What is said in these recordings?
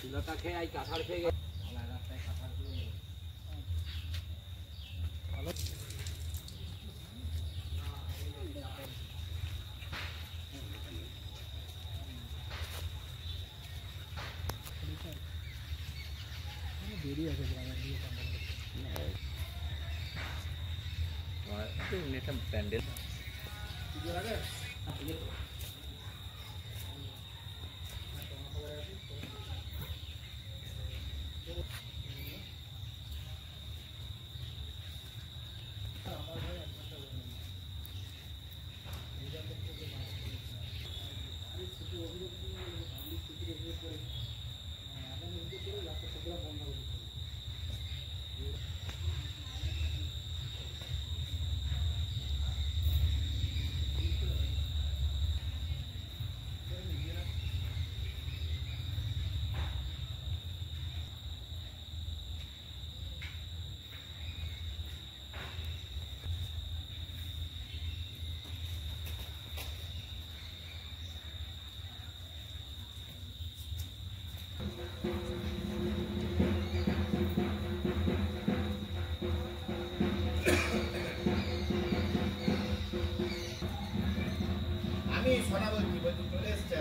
লতা খেয়ে আই কাঁঠাল খেয়ে রাস্তায় কাঁঠাল খেয়ে দেরি আছে গ্রামের প্যান্ডেল আমি শোনা বলছি বলছি চলে এসছে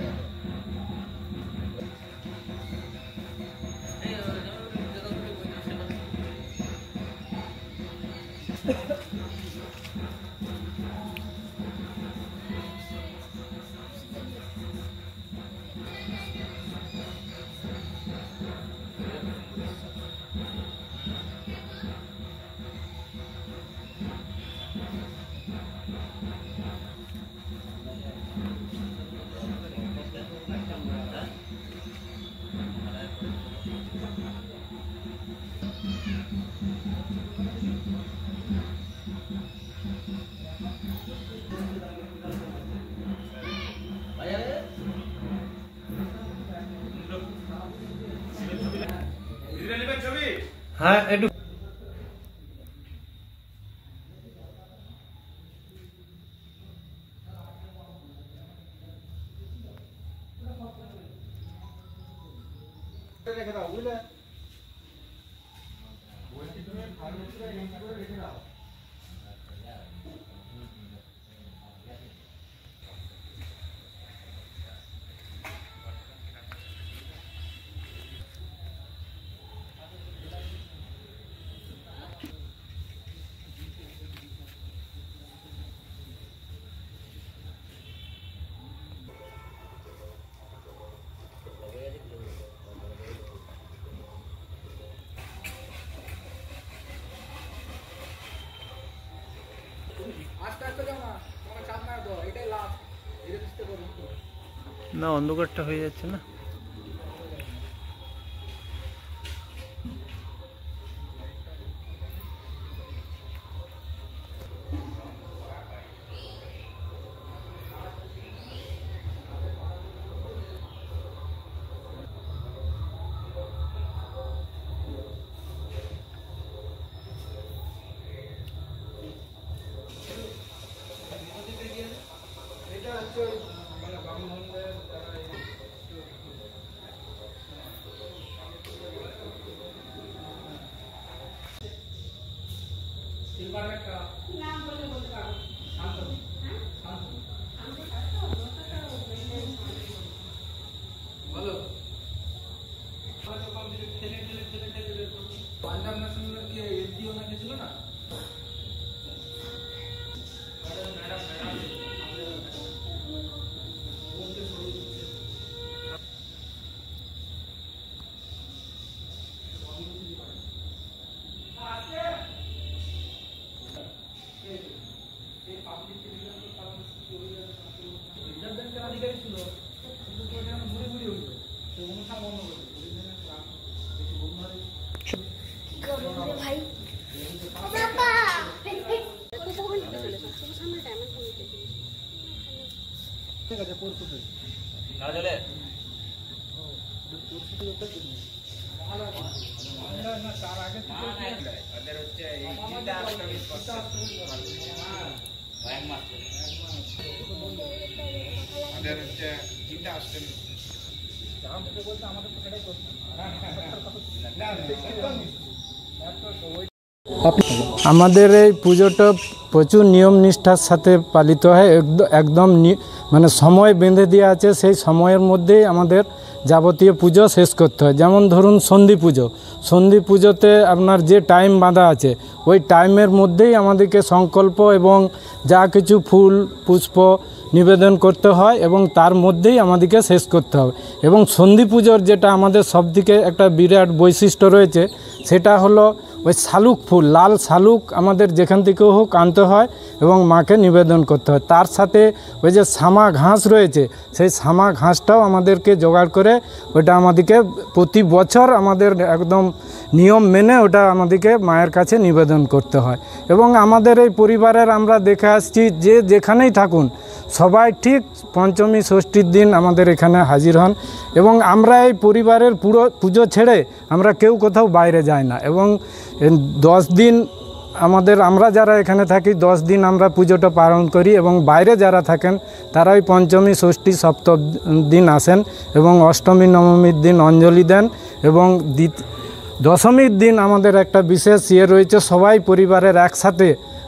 हाँ একটু রেখে দাও বুঝলে আস্তে আস্তে যাও না তোমার চাপ না দাও এটাই লাস্ট ধীরে ধীরে করো না অন্ধকারটা হয়ে যাচ্ছে না এটা হচ্ছে মানে ব্রাহ্মণদের যারা সিলভার একটা নাম বলে বলতে পারো শান্তনু বলো ঠেলে ঠেলে ঠেলে ঠেলে পাঞ্জাব ন্যাশনাল কি এনজিও নাকি ছিল না ভাই ঠিক আছে পরশুতে না চলে না তার আগে ওদের হচ্ছে এই চিন্তা এক মাস ওদের হচ্ছে চিন্তা আসছে বলতে আমাদের তো সেটাই করতে আমাদের এই পুজোটা প্রচুর নিয়ম নিষ্ঠার সাথে পালিত হয়। একদম মানে সময় বেঁধে দেওয়া আছে, সেই সময়ের মধ্যেই আমাদের যাবতীয় পুজো শেষ করতে হয়। যেমন ধরুন সন্ধি পুজোতে আপনার যে টাইম বাঁধা আছে, ওই টাইমের মধ্যেই আমাদেরকে সংকল্প এবং যা কিছু ফুল পুষ্প নিবেদন করতে হয় এবং তার মধ্যেই আমাদেরকে শেষ করতে হবে। এবং সন্ধি পুজোর যেটা আমাদের সবদিকে একটা বিরাট বৈশিষ্ট্য রয়েছে, সেটা হলো ওই শালুক ফুল, লাল শালুক আমাদের যেখান থেকে হোক আনতে হয় এবং মাকে নিবেদন করতে হয়। তার সাথে ওই যে শামা ঘাস রয়েছে, সেই শামা ঘাসটাও আমাদেরকে জোগাড় করে ওটা আমাদেরকে প্রতি বছর আমাদের একদম নিয়ম মেনে ওটা আমাদেরকে মায়ের কাছে নিবেদন করতে হয়। এবং আমাদের এই পরিবারের আমরা দেখে আসছি যে যেখানেই থাকুন সবাই ঠিক পঞ্চমী ষষ্ঠীর দিন আমাদের এখানে হাজির হন। এবং আমরা এই পরিবারের পুরো পুজো ছেড়ে আমরা কেউ কোথাও বাইরে যাই না। এবং 10 দিন আমরা যারা এখানে থাকি 10 দিন আমরা পুজোটা পালন করি। এবং বাইরে যারা থাকেন তারা ওই পঞ্চমী ষষ্ঠী সপ্তম দিন আসেন এবং অষ্টমী নবমীর দিন অঞ্জলি দেন। এবং দশমীর দিন আমাদের একটা বিশেষ রয়েছে, সবাই পরিবারের একসাথে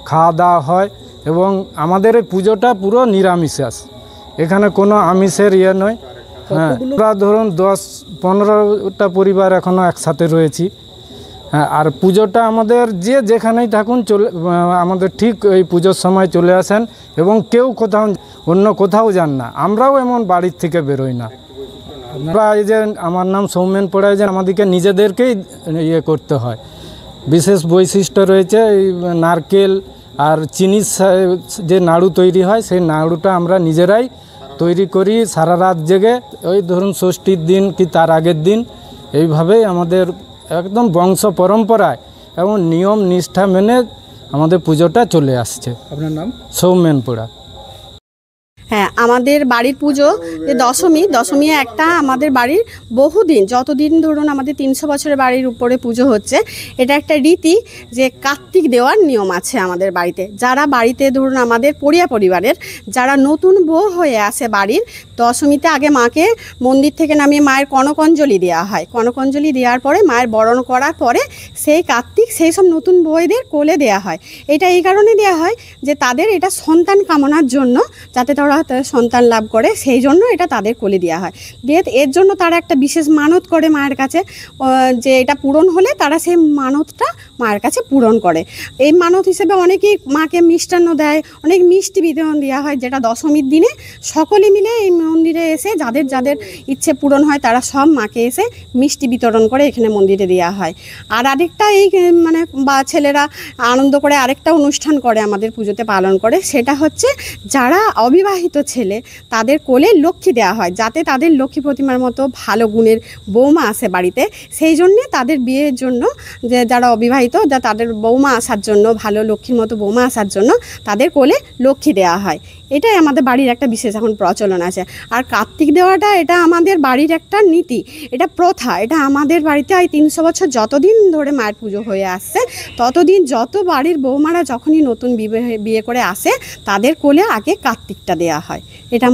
খাওয়া দাওয়া হয়। এবং আমাদের এই পুজোটা পুরো নিরামিষাস, এখানে কোনো আমিষের নয়। হ্যাঁ, আমরা ধরুন 10-15টা পরিবার এখনও একসাথে রয়েছি। হ্যাঁ, আর পুজোটা আমাদের যে যেখানেই থাকুন আমাদের ঠিক এই পুজোর সময় চলে আসেন এবং কেউ অন্য কোথাও যান না। আমরাও এমন বাড়ির থেকে বেরোই না। আমরা এই যে আমার নাম সৌমেন পোড়ায়, যে আমাদেরকে নিজেদেরকেই করতে হয়। বিশেষ বৈশিষ্ট্য রয়েছে এই নারকেল আর চিনির যে নাড়ু তৈরি হয়, সেই নাড়ুটা আমরা নিজেরাই তৈরি করি সারা রাত জেগে, ওই ধরুন ষষ্ঠীর দিন কি তার আগের দিন। এইভাবেই আমাদের একদম বংশ পরম্পরায় এবং নিয়ম নিষ্ঠা মেনে আমাদের পুজোটা চলে আসছে। আপনার নাম? সৌমেন পোড়া। হ্যাঁ, আমাদের বাড়ির পুজো যে দশমী একটা আমাদের বাড়ির বহুদিন, যতদিন ধরুন আমাদের 300 বছরের বাড়ির উপরে পুজো হচ্ছে, এটা একটা রীতি যে কার্তিক দেওয়ার নিয়ম আছে আমাদের বাড়িতে। যারা বাড়িতে ধরুন আমাদের পরিবারের যারা নতুন বউ হয়ে আসে বাড়ির, দশমীতে আগে মাকে মন্দির থেকে নামিয়ে মায়ের কনকঞ্জলি দেওয়া হয়। কনকঞ্জলি দেওয়ার পরে মায়ের বরণ করার পরে সেই কার্তিক সেই সব নতুন বউদের কোলে দেওয়া হয়। এটা এই কারণে দেওয়া হয় যে তাদের এটা সন্তান কামনার জন্য, যাতে তারা সন্তান লাভ করে, সেই জন্য এটা তাদের কোলে দেওয়া হয়। দিয়ে এর জন্য তারা একটা বিশেষ মানত করে মায়ের কাছে, যে এটা পূরণ হলে তারা সেই মানতটা মায়ের কাছে পূরণ করে। এই মানত হিসেবে অনেকেই মাকে মিষ্টান্ন দেয়, অনেক মিষ্টি বিতরণ দেওয়া হয়, যেটা দশমীর দিনে সকলে মিলে এই মন্দিরে এসে যাদের যাদের ইচ্ছে পূরণ হয় তারা সব মাকে এসে মিষ্টি বিতরণ করে এখানে মন্দিরে দেওয়া হয়। আর আরেকটা এই মানে বা ছেলেরা আনন্দ করে আরেকটা অনুষ্ঠান করে আমাদের পুজোতে পালন করে, সেটা হচ্ছে যারা অবিবাহিত ছেলে তাদের কোলে লক্ষ্মী দেওয়া হয়, যাতে তাদের লক্ষ্মী প্রতিমার মতো ভালো গুণের বৌমা আসে বাড়িতে। সেই জন্যে তাদের বিয়ের জন্য যে যারা অবিবাহিত, তাদের বৌমা আসার জন্য, ভালো লক্ষ্মীর মতো বৌমা আসার জন্য তাদের কোলে লক্ষ্মী দেওয়া হয়। এটাই আমাদের বাড়ির একটা বিশেষ এখন প্রচলন আছে। আর কার্তিক দেওয়াটা এটা আমাদের বাড়ির একটা নীতি, এটা প্রথা। এটা আমাদের বাড়িতে 300 বছর যতদিন ধরে মায়ের পুজো হয়ে আসছে, ততদিন যত বাড়ির বৌমারা যখনই নতুন বিয়ে করে আসে তাদের কোলে আগে কার্তিকটা দেওয়া হয়। এটা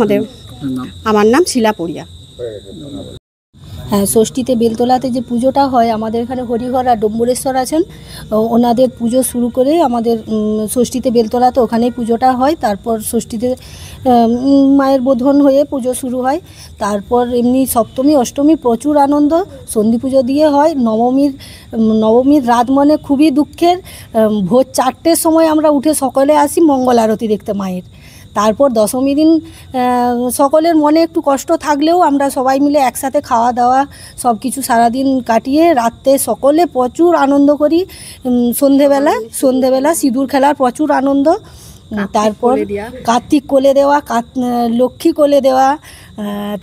আমার নাম শিলাপড়িয়া। হ্যাঁ, ষষ্ঠীতে বেলতলাতে যে পুজোটা হয়, আমাদের এখানে হরিহর আর ডম্বরেশ্বর আছেন, ওনাদের পুজো শুরু করে আমাদের ষষ্ঠীতে বেলতলাতে ওখানেই পুজোটা হয়। তারপর ষষ্ঠীতে মায়ের বোধন হয়ে পুজো শুরু হয়। তারপর এমনি সপ্তমী অষ্টমী প্রচুর আনন্দ, সন্ধি পুজো দিয়ে হয়। নবমীর রাত মানে খুবই দুঃখের, ভোর 4টের সময় আমরা উঠে সকলে আসি মঙ্গল আরতি দেখতে মায়ের। তারপর দশমী দিন সকলের মনে একটু কষ্ট থাকলেও আমরা সবাই মিলে একসাথে খাওয়া দাওয়া সব কিছু সারাদিন কাটিয়ে রাত্রে সকলে প্রচুর আনন্দ করি। সন্ধেবেলা সিঁদুর খেলার প্রচুর আনন্দ। তারপর কার্তিক কোলে দেওয়া, লক্ষ্মী কোলে দেওয়া,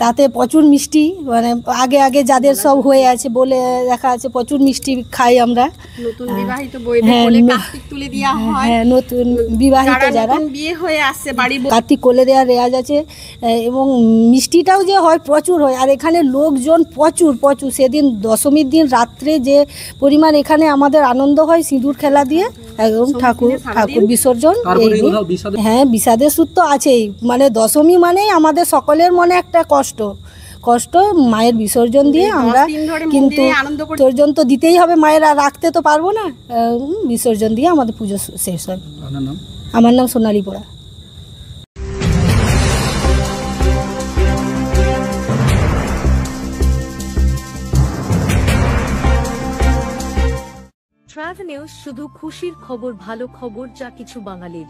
তাতে প্রচুর মিষ্টি, মানে আগে যাদের সব হয়ে আছে বলে দেখা আছে প্রচুর মিষ্টি খাই আমরা। নতুন বিবাহিত বউদের কোলে কার্তিক তুলে দেওয়া হয়। হ্যাঁ, নতুন বিবাহিত যারা বিয়ে হয়ে আসছে বাড়ি কার্তিক কোলে দেওয়ার রেওয়াজ আছে। এবং মিষ্টিটাও যে হয় প্রচুর হয়। আর এখানে লোকজন প্রচুর। সেদিন দশমীর দিন রাত্রে যে পরিমাণ এখানে আমাদের আনন্দ হয় সিঁদুর খেলা দিয়ে, একদম ঠাকুর বিসর্জন। হ্যাঁ, বিষাদের সুর তো আছেই। মানে দশমী মানেই আমাদের সকলের মনে একটা কষ্ট মায়ের বিসর্জন দিয়ে আমরা 10 দিন ধরে কিন্তু মন্দিরে আনন্দ করতে বিসর্জন তো দিতেই হবে, মায়ের আর রাখতে তো পারবো না। বিসর্জন দিয়ে আমাদের পুজো শেষ হয়। আমার নাম সোনালী পোড়া। ট্রাভেল নিউজ শুধু খুশির খবর, ভালো খবর, যা কিছু বাঙালির।